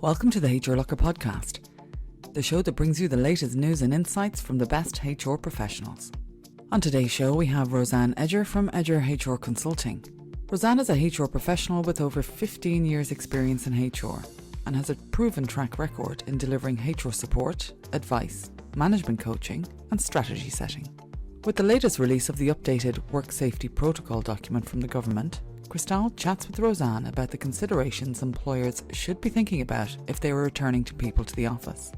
Welcome to the HRLocker podcast, the show that brings you the latest news and insights from the best HR professionals. On today's show, we have Rosanne Edger from Edger HR Consulting. Rosanne is a HR professional with over 15 years' experience in HR and has a proven track record in delivering HR support, advice, management coaching, and strategy setting. With the latest release of the updated Work Safety Protocol document from the government, Crystel chats with Rosanne about the considerations employers should be thinking about if they were returning people to the office,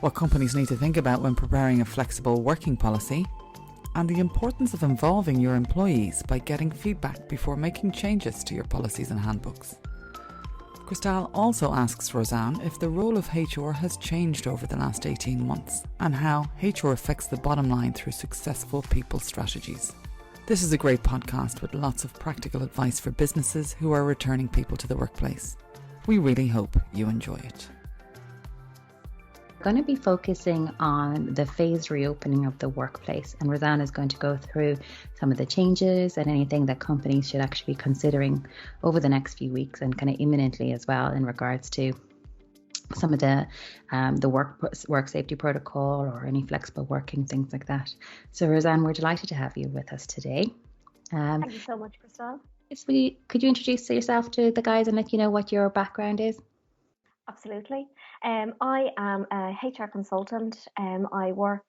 what companies need to think about when preparing a flexible working policy, and the importance of involving your employees by getting feedback before making changes to your policies and handbooks. Crystel also asks Rosanne if the role of HR has changed over the last 18 months and how HR affects the bottom line through successful people strategies. This is a great podcast with lots of practical advice for businesses who are returning people to the workplace. We really hope you enjoy it. We're going to be focusing on the phased reopening of the workplace, and Rosanne is going to go through some of the changes and anything that companies should actually be considering over the next few weeks and kind of imminently as well in regards to some of the work safety protocol or any flexible working, things like that. So Rosanne, we're delighted to have you with us today. Thank you so much, Crystel. Could you introduce yourself to the guys and let you know what your background is? Absolutely. I am a HR consultant. I work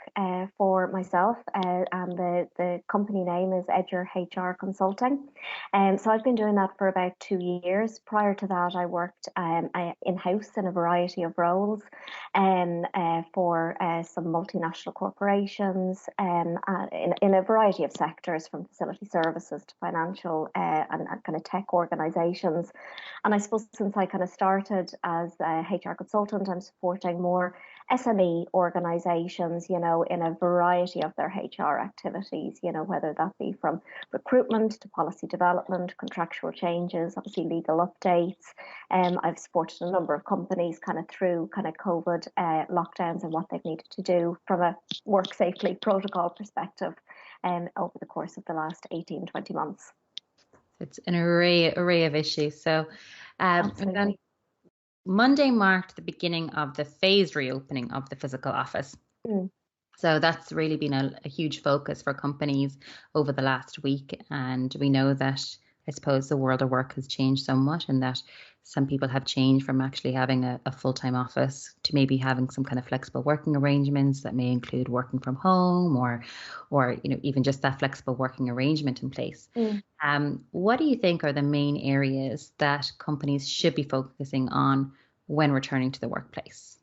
for myself and the company name is Edger HR Consulting. So I've been doing that for about 2 years. Prior to that, I worked in-house in a variety of roles for some multinational corporations in a variety of sectors, from facility services to financial and kind of tech organisations. And I suppose since I kind of started as a HR consultant, I'm supporting more SME organisations, in a variety of their HR activities, whether that be from recruitment to policy development, contractual changes, obviously legal updates. I've supported a number of companies kind of through kind of COVID lockdowns and what they've needed to do from a work safely protocol perspective over the course of the last 18, 20 months. It's an array of issues. So Monday marked the beginning of the phased reopening of the physical office. So that's really been a huge focus for companies over the last week. And we know that, I suppose, the world of work has changed somewhat, and that some people have changed from actually having a full-time office to maybe having some kind of flexible working arrangements that may include working from home or even just that flexible working arrangement in place. What do you think are the main areas that companies should be focusing on when returning to the workplace?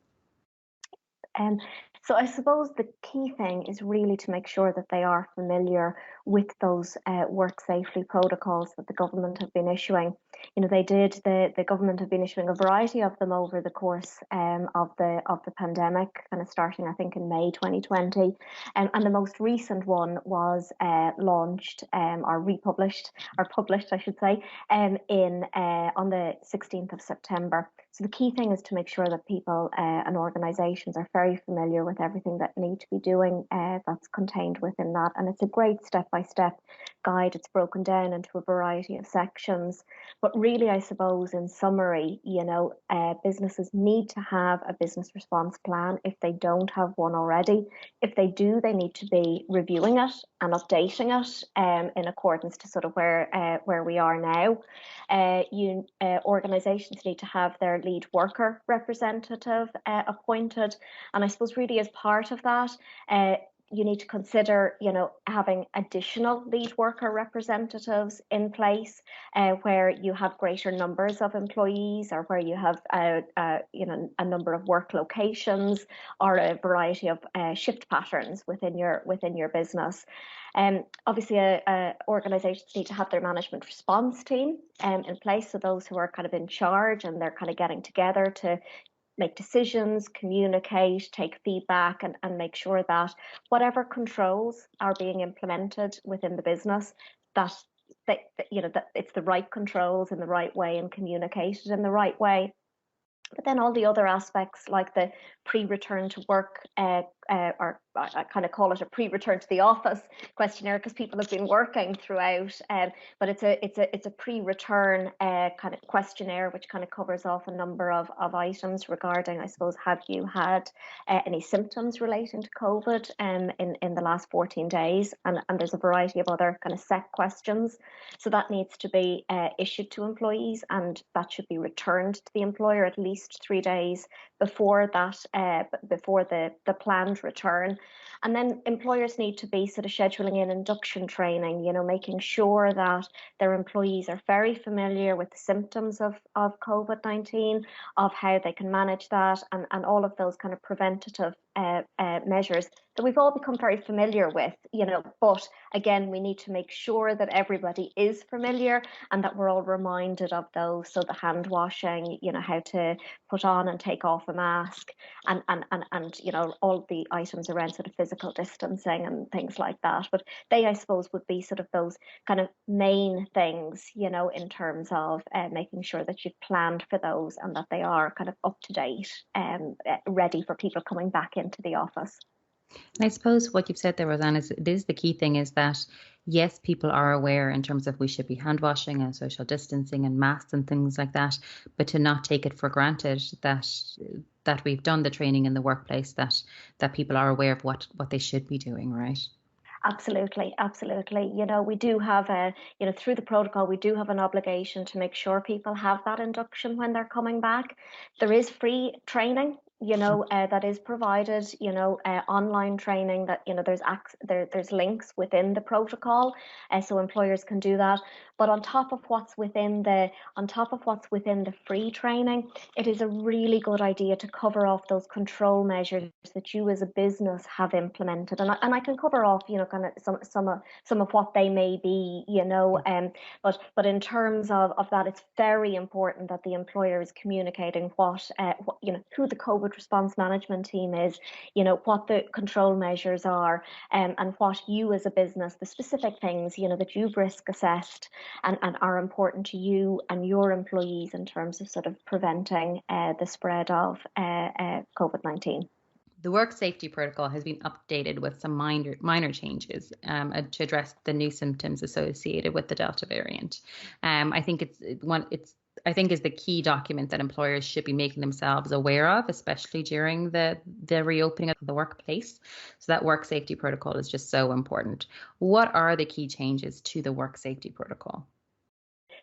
So I suppose the key thing is really to make sure that they are familiar with those work safely protocols that the government have been issuing. The government have been issuing a variety of them over the course of the pandemic, kind of starting I think in May 2020, and the most recent one was launched or published I should say on the 16th of September. So the key thing is to make sure that people and organisations are very familiar with everything that need to be doing that's contained within that. And it's a great step-by-step guide. It's broken down into a variety of sections. But really, I suppose, in summary, businesses need to have a business response plan if they don't have one already. If they do, they need to be reviewing it and updating it in accordance to sort of where we are now. Organisations need to have their lead worker representative appointed, and I suppose really as part of that, you need to consider, having additional lead worker representatives in place where you have greater numbers of employees, or where you have, a number of work locations, or a variety of shift patterns within your business. Obviously, organisations need to have their management response team in place, so those who are kind of in charge, and they're kind of getting together to make decisions, communicate, take feedback, and make sure that whatever controls are being implemented within the business, that it's the right controls in the right way and communicated in the right way. But then all the other aspects, like the pre-return to work or I kind of call it a pre-return to the office questionnaire because people have been working throughout. But it's a pre-return kind of questionnaire which kind of covers off a number of items regarding, I suppose, have you had any symptoms relating to COVID in the last 14 days, and there's a variety of other kind of set questions. So that needs to be issued to employees, and that should be returned to the employer at least 3 days before that, before the planned return. And then employers need to be sort of scheduling in induction training, making sure that their employees are very familiar with the symptoms of COVID-19, of how they can manage that, and all of those kind of preventative measures that we've all become very familiar with, but again, we need to make sure that everybody is familiar and that we're all reminded of those. So the hand washing, how to put on and take off a mask, and all the items around sort of physical distancing and things like that. But they, I suppose, would be sort of those kind of main things, in terms of making sure that you've planned for those and that they are kind of up to date and ready for people coming back into the office. And I suppose what you've said there, Rosanne, is the key thing is that, yes, people are aware in terms of we should be hand washing and social distancing and masks and things like that, but to not take it for granted that we've done the training in the workplace, that people are aware of what they should be doing, right? Absolutely. We do have through the protocol, we do have an obligation to make sure people have that induction when they're coming back. There is free training, that is provided, online training that, there's links within the protocol, so employers can do that. But on top of what's within the free training, it is a really good idea to cover off those control measures that you as a business have implemented. And I can cover off, kind of some of what they may be, but in terms of that, it's very important that the employer is communicating what who the COVID response management team is, what the control measures are, and what you as a business, the specific things, that you've risk assessed and are important to you and your employees in terms of sort of preventing the spread of COVID-19. The work safety protocol has been updated with some minor changes to address the new symptoms associated with the Delta variant. I think is the key document that employers should be making themselves aware of, especially during the reopening of the workplace. So that work safety protocol is just so important. What are the key changes to the work safety protocol?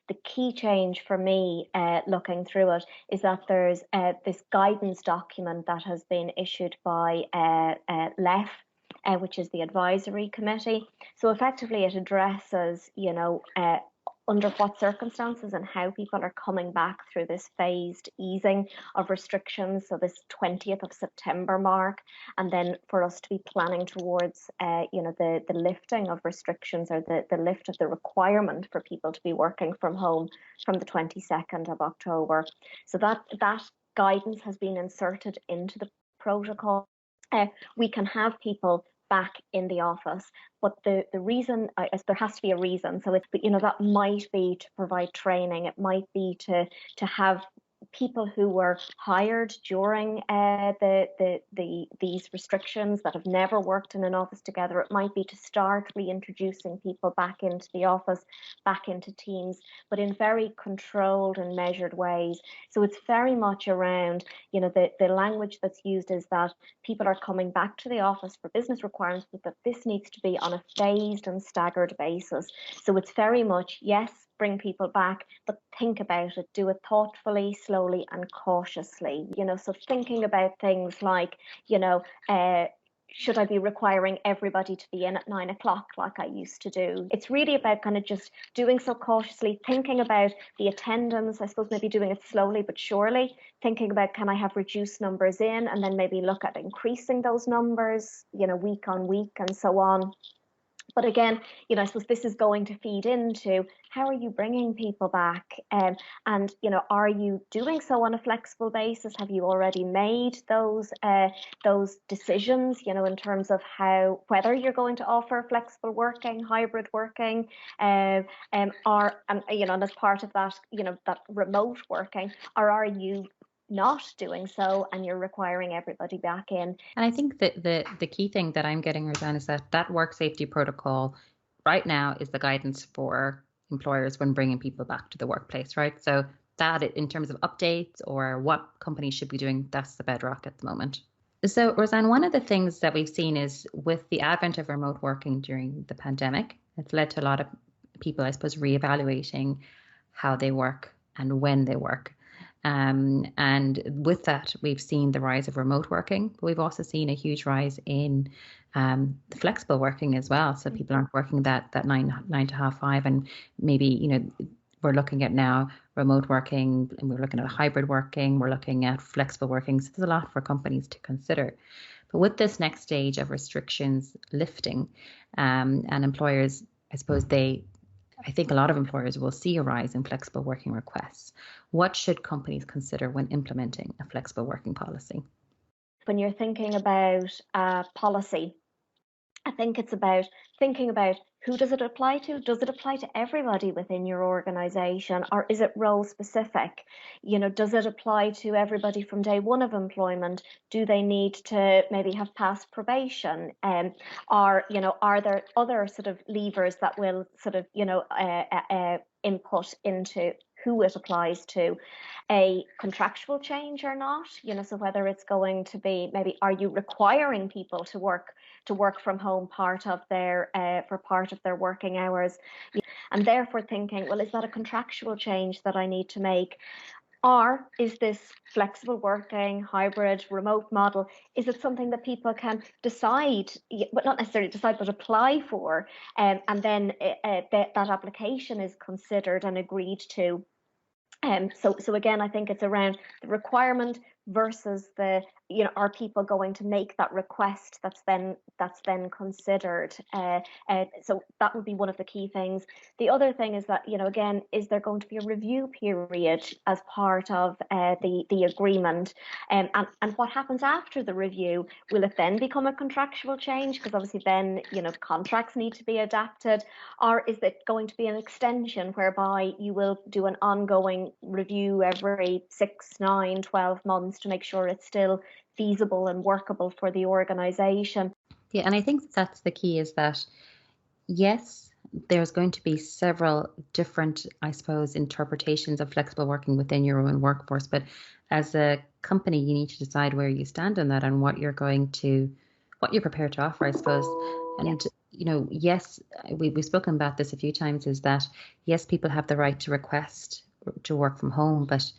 The key change for me, looking through it, is that there's this guidance document that has been issued by LEF, which is the advisory committee. So effectively, it addresses, under what circumstances and how people are coming back through this phased easing of restrictions, so this 20th of September mark, and then for us to be planning towards the lifting of restrictions, or the lift of the requirement for people to be working from home from the 22nd of October. So that guidance has been inserted into the protocol. We can have people back in the office, but the reason there has to be a reason. So that might be to provide training. It might be to have people who were hired during these restrictions that have never worked in an office together. It might be to start reintroducing people back into the office, back into teams, but in very controlled and measured ways. So it's very much around, the language that's used is that people are coming back to the office for business requirements, but that this needs to be on a phased and staggered basis. So it's very much, yes, bring people back, but think about it, do it thoughtfully, slowly and cautiously, so thinking about things like, should I be requiring everybody to be in at 9 o'clock like I used to do? It's really about kind of just doing so cautiously, thinking about the attendance, I suppose maybe doing it slowly but surely, thinking about, can I have reduced numbers in, and then maybe look at increasing those numbers, week on week and so on. But again, I suppose this is going to feed into how are you bringing people back, and are you doing so on a flexible basis? Have you already made those decisions, in terms of whether you're going to offer flexible working, hybrid working, and as part of that, that remote working, or are you not doing so, and you're requiring everybody back in. And I think that the key thing that I'm getting, Rosanne, is that work safety protocol right now is the guidance for employers when bringing people back to the workplace, right? So that in terms of updates or what companies should be doing, that's the bedrock at the moment. So, Rosanne, one of the things that we've seen is with the advent of remote working during the pandemic, it's led to a lot of people, I suppose, reevaluating how they work and when they work. And with that, we've seen the rise of remote working, but we've also seen a huge rise in the flexible working as well. So people aren't working that 9 to half 5, and maybe, we're looking at now remote working, and we're looking at hybrid working, we're looking at flexible working. So there's a lot for companies to consider. But with this next stage of restrictions lifting, and employers, I suppose I think a lot of employers will see a rise in flexible working requests. What should companies consider when implementing a flexible working policy? When you're thinking about policy, I think it's about thinking about who does it apply to? Does it apply to everybody within your organization, or is it role specific? Does it apply to everybody from day one of employment? Do they need to maybe have passed probation? Are there other sort of levers that will sort of, input into who it applies to? A contractual change or not? So whether it's going to be, maybe, are you requiring people to work from home for part of their working hours, and therefore thinking, well, is that a contractual change that I need to make? Or is this flexible working, hybrid, remote model, is it something that people can decide, but not necessarily decide, but apply for, and then that application is considered and agreed to? So again, I think it's around the requirement versus are people going to make that request that's then considered? So that would be one of the key things. The other thing is that, again, is there going to be a review period as part of the agreement? And what happens after the review? Will it then become a contractual change? Because obviously then, contracts need to be adapted. Or is it going to be an extension whereby you will do an ongoing review every 6, 9, 12 months to make sure it's still feasible and workable for the organization? Yeah, and I think that's the key, is that, yes, there's going to be several different, I suppose, interpretations of flexible working within your own workforce. But as a company, you need to decide where you stand on that and what you're prepared to offer, I suppose. And, yes, we've spoken about this a few times, is that, yes, people have the right to request to work from home, but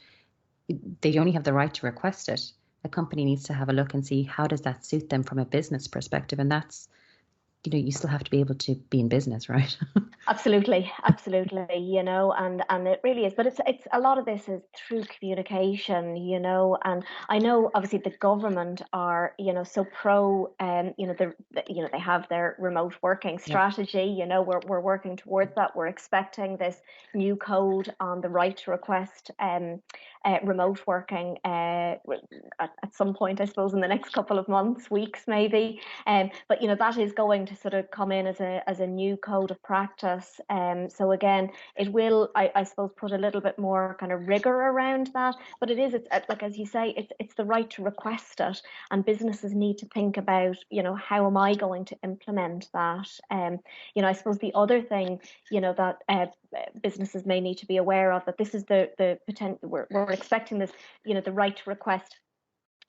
they only have the right to request it. A company needs to have a look and see how does that suit them from a business perspective. And that's, you still have to be able to be in business, right? Absolutely, and it really is. But it's a lot of this is through communication, and I know obviously the government are, so pro, they have their remote working strategy. We're working towards that. We're expecting this new code on the right to request remote working at some point, I suppose, in the next couple of months, weeks maybe. But that is going to sort of come in as a new code of practice. So again, it will, I suppose, put a little bit more kind of rigor around that. But it's like, as you say, it's the right to request it, and businesses need to think about, how am I going to implement that? I suppose the other thing, that businesses may need to be aware of, that this is the potential. We're expecting this, the right to request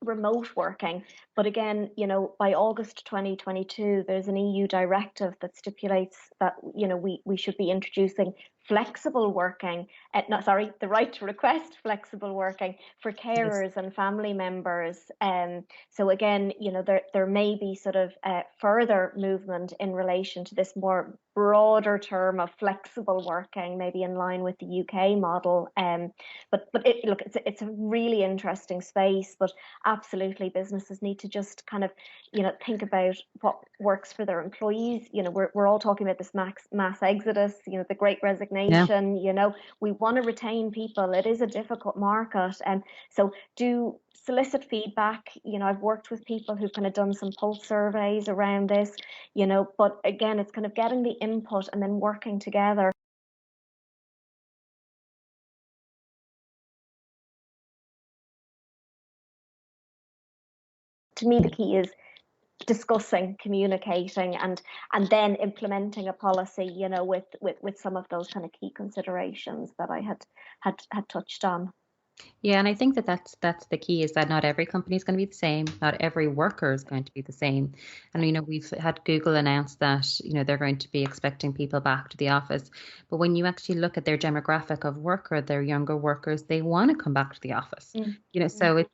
remote working. But again, by August 2022, there's an EU directive that stipulates that, we should be introducing flexible working, the right to request flexible working for carers and family members. So again, there may be sort of further movement in relation to this more broader term of flexible working, maybe in line with the UK model. But it's a really interesting space. But absolutely, businesses need to just kind of, think about what works for their employees. We're all talking about this mass exodus, the great resignation. We want to retain people. It is a difficult market. And so do solicit feedback. I've worked with people who've kind of done some pulse surveys around this, but again, it's kind of getting the input and then working together. to me, the key is discussing, communicating, and then implementing a policy, you know, with some of those kind of key considerations that I had touched on. Yeah, and I think that's the key, is that not every company is going to be the same. Not every worker is going to be the same. And, you know, we've had Google announce that, you know, they're going to be expecting people back to the office. But when you actually look at their demographic of worker, their younger workers, they want to come back to the office. You know, so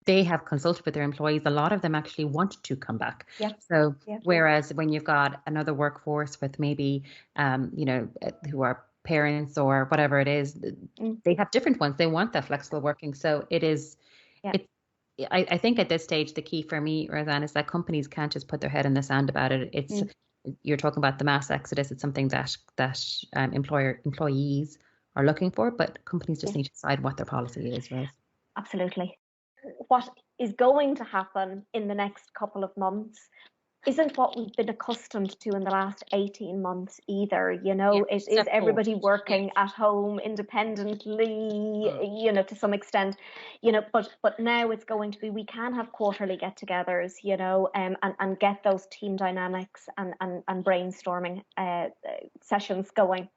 they have consulted with their employees. A lot of them actually want to come back. So whereas when you've got another workforce with maybe, you know, who are parents or whatever it is, they have different ones. They want that flexible working. So it is, I think at this stage, the key for me, Rosanne, is that companies can't just put their head in the sand about it. It's, you're talking about the mass exodus. It's something that employees are looking for, but companies just need to decide what their policy is, right? Absolutely. What is going to happen in the next couple of months isn't what we've been accustomed to in the last 18 months either. You know, it is everybody working at home independently, you know, to some extent, you know, but now it's going to be, we can have quarterly get-togethers, you know, and get those team dynamics and brainstorming sessions going.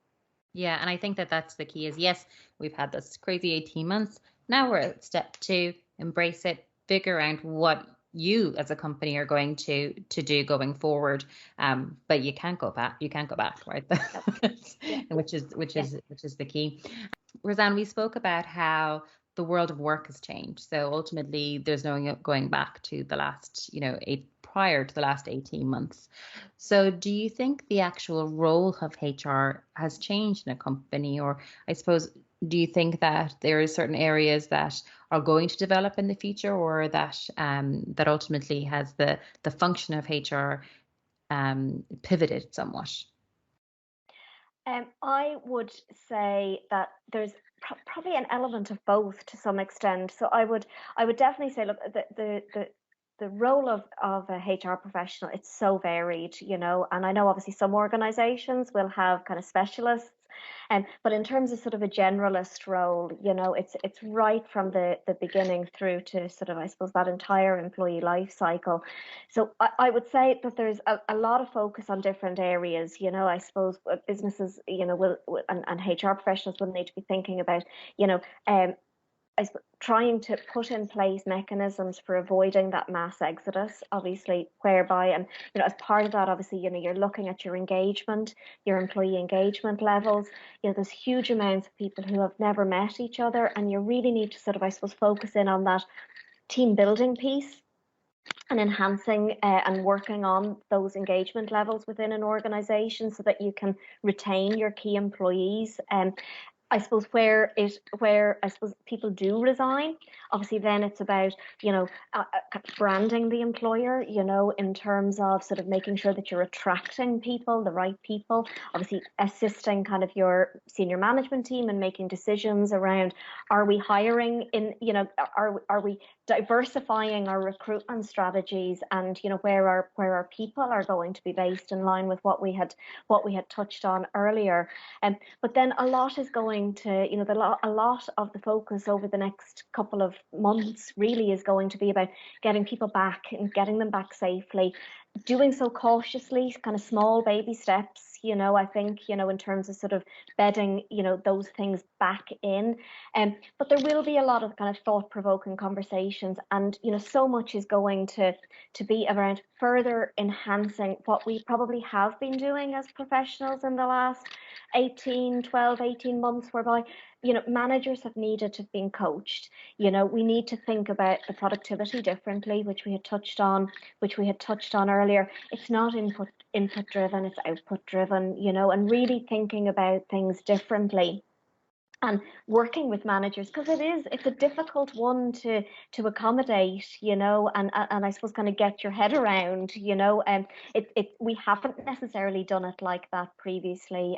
Yeah, and I think that's the key, is yes, we've had this crazy 18 months. Now we're at step 2, embrace it, figure out what you as a company are going to do going forward. But you can't go back. You can't go back, right? which is the key. Rosanne, we spoke about how the world of work has changed. So ultimately, there's no going back to the last, you know, prior to the last 18 months. So do you think the actual role of HR has changed in a company? Or I suppose, do you think that there are certain areas that are going to develop in the future, or that that ultimately has the function of HR pivoted somewhat? I would say that there's probably an element of both to some extent. So I would definitely say, look, the role of a HR professional, it's so varied, you know, and I know obviously some organizations will have kind of specialists, but in terms of sort of a generalist role, you know, it's right from the beginning through to sort of, I suppose, that entire employee life cycle. So I would say that there's a lot of focus on different areas, you know. I suppose businesses, you know, will and HR professionals will need to be thinking about, you know, trying to put in place mechanisms for avoiding that mass exodus, obviously, whereby, and you know, as part of that, obviously, you know, you're looking at your engagement, your employee engagement levels. You know, there's huge amounts of people who have never met each other, and you really need to sort of, I suppose, focus in on that team building piece and enhancing and working on those engagement levels within an organization so that you can retain your key employees. I suppose where I suppose people do resign, obviously then it's about, you know, branding the employer, you know, in terms of sort of making sure that you're attracting people, the right people, obviously assisting kind of your senior management team and making decisions around, are we hiring in, you know, are we diversifying our recruitment strategies, and you know, where our people are going to be based in line with what we had touched on earlier. But then a lot is going to, you know, a lot of the focus over the next couple of months really is going to be about getting people back and getting them back safely, doing so cautiously, kind of small baby steps, you know, I think, you know, in terms of sort of bedding, you know, those things back in. But there will be a lot of kind of thought-provoking conversations, and, you know, so much is going to be around further enhancing what we probably have been doing as professionals in the last 18 months, whereby, you know, managers have needed to have been coached. You know, we need to think about the productivity differently, which we had touched on earlier. It's not input driven, it's output driven, you know, and really thinking about things differently and working with managers, because it's a difficult one to accommodate, you know, and I suppose kind of get your head around, you know, and we haven't necessarily done it like that previously,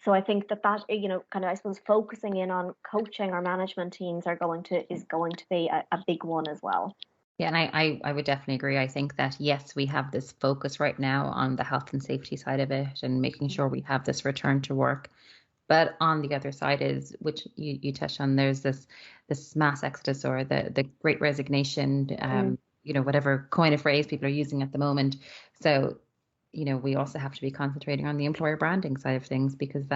so I think that you know, kind of, I suppose, focusing in on coaching our management teams is going to be a big one as well. Yeah, and I would definitely agree. I think that, yes, we have this focus right now on the health and safety side of it and making sure we have this return to work. But on the other side is, which you touched on, there's this mass exodus, or the great resignation whatever coin of phrase people are using at the moment. So, we also have to be concentrating on the employer branding side of things, because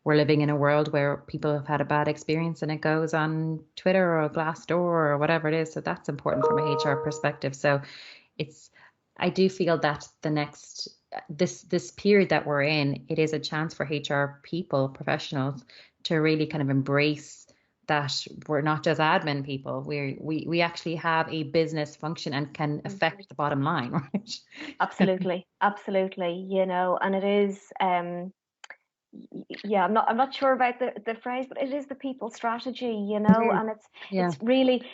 we're living in a world where people have had a bad experience and it goes on Twitter or Glassdoor or whatever it is. So that's important from a HR perspective. So I do feel that this period that we're in, it is a chance for HR people, professionals, to really kind of embrace that we're not just admin people. We actually have a business function and can affect the bottom line, right? Absolutely. And it is, I'm not sure about the phrase, but it is the people strategy, and it's really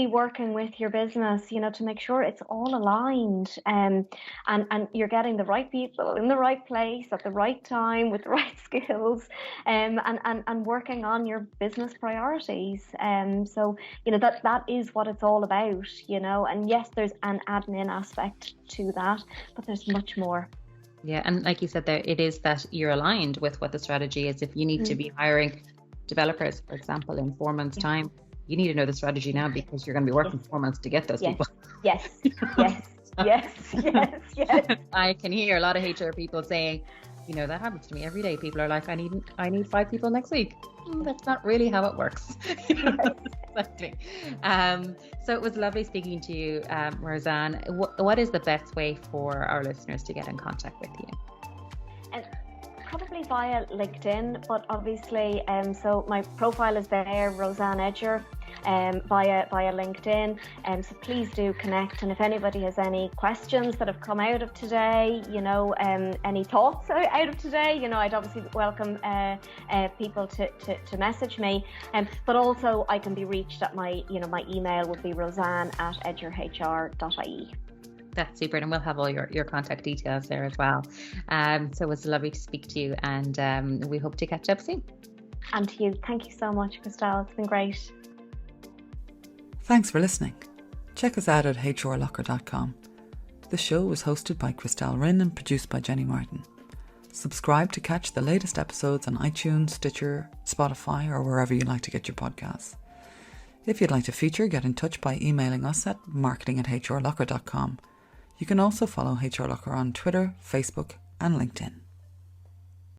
working with your business, to make sure it's all aligned, and you're getting the right people in the right place at the right time with the right skills, and working on your business priorities. So that is what it's all about, and yes, there's an admin aspect to that, but there's much more. Yeah, and like you said there, it is that you're aligned with what the strategy is. If you need to be hiring developers, for example, in 4 months' time, you need to know the strategy now, because you're going to be working 4 months to get those people. Yes. I can hear a lot of HR people saying, that happens to me every day. People are like, I need 5 people next week. That's not really how it works. Exactly. So it was lovely speaking to you, Rosanne. What is the best way for our listeners to get in contact with you? Probably via LinkedIn, but obviously, so my profile is there, Rosanne Edger, via LinkedIn. So please do connect. And if anybody has any questions that have come out of today, any thoughts out of today, I'd obviously welcome people to message me. But also I can be reached at my email would be rosanne@edgerhr.ie. That's super, and we'll have all your contact details there as well. So it was lovely to speak to you, and we hope to catch up soon. And to you, thank you so much, Crystel. It's been great. Thanks for listening. Check us out at HRLocker.com. The show was hosted by Crystel Rinn and produced by Jenny Martin. Subscribe to catch the latest episodes on iTunes, Stitcher, Spotify, or wherever you like to get your podcasts. If you'd like to feature, get in touch by emailing us at marketing@HRLocker.com. You can also follow HRLocker on Twitter, Facebook, and LinkedIn.